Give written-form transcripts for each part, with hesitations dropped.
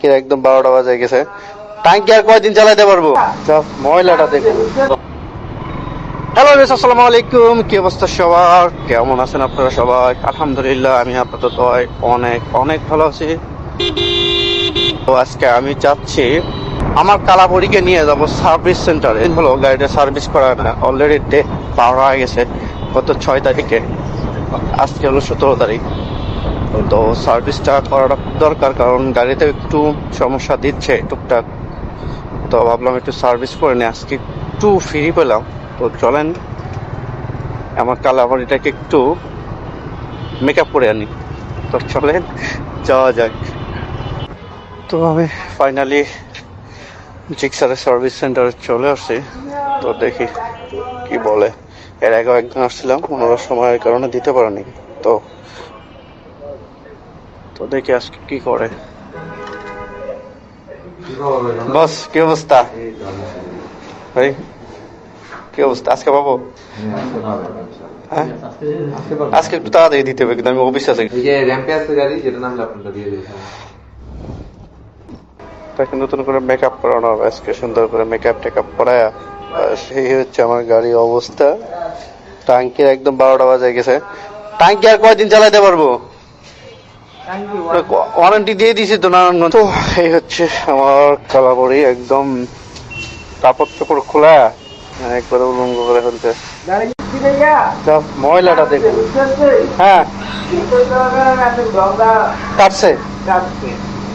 টাঙ্কির একদম 12টা বাজে গেছে। টাঙ্কি আর কয়দিন চালাতে পারবো? ময়লাটা দেখুন। হ্যালো আসসালামু আলাইকুম, কি অবস্থা সবার? কেমন আছেন আপনারা সবাই? আলহামদুলিল্লাহ আমি আপাতত অনেক অনেক ভালো আছি। তো আজকে আমি চাচ্ছি আমার কালাবড়িকে নিয়ে যাব সার্ভিস সেন্টারে। হলো গাড়িটা সার্ভিস করা না, অলরেডি ডেট পার হয়ে গেছে গত 6 তারিখে। আজকে হলো 17 তারিখ। তো সার্ভিসটা করাটা দরকার, কারণ গাড়িতে একটু সমস্যা দিচ্ছে টুকটাক। তো ভাবলাম একটু সার্ভিস করে নিই, আজকে একটু ফ্রি পেলাম। তো চলেন আমার কালাবাড়িটাকে একটু মেকআপ করে আনি। তো চলেন যাওয়া যাক। তো আমি ফাইনালি জিক্সারের সার্ভিস সেন্টারে চলে আসছি। তো দেখি কি বলে। এর আগেও একদিন আসছিলাম, ওনারা সময়ের কারণে দিতে পারেনি। তো তো দেখি আজকে কি করে। বস কি অবস্থা ভাই? কি অবস্থা আজকে পাবো? হ্যাঁ আজকে একটু তাড়াতাড়ি দিতে হবে, কিন্তু আমি অফিসে আছি। তাকে নতুন করে মেকআপ করানো হবে আজকে, সুন্দর করে মেকআপ টেকআপ করায়। সেই হচ্ছে আমার গাড়ির অবস্থা। টাঙ্কির একদম 12টা বাজে গেছে। টাঙ্কি আর কয়দিন চালাতে পারবো? ওয়ারেন্টি দিয়ে দিছি তো নারায়ণগঞ্জ। তো এই হচ্ছে আমার কালাবড়ি, একদম কাপড় চোপড় খোলা একবারে উলঙ্গ করে ফেলছে। ময়লাটা দেখুন। হ্যাঁ কাটছে,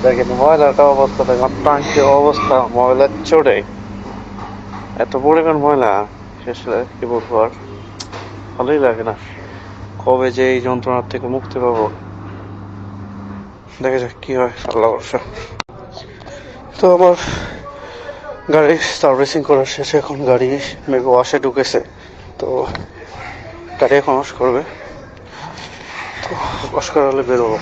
দেখেন ময়লাটা অবস্থা, দেখেন টাঙ্কির অবস্থা ময়লার চড়ে এত পরিমাণ ময়লা। শেষে কি বলবো, আর ভালোই লাগে না। কবে যে এই যন্ত্রণার থেকে মুক্তি পাবো, দেখা যাক কি হয়, আল্লাহ ভরসা। তো আমার গাড়ি সার্ভিসিং করা শেষে এখন গাড়ি মেবি ওয়াশে ঢুকেছে। তো গাড়ি এখন ওয়াশ করবে। তো ওয়াশ করা হলে বেরোবো।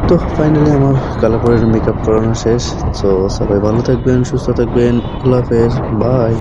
তো ফাইনালি আমার কালাপুরের মেকআপ করানো শেষ। তো সবাই ভালো থাকবেন, সুস্থ থাকবেন, আল্লাহ হাফেজ, বাই।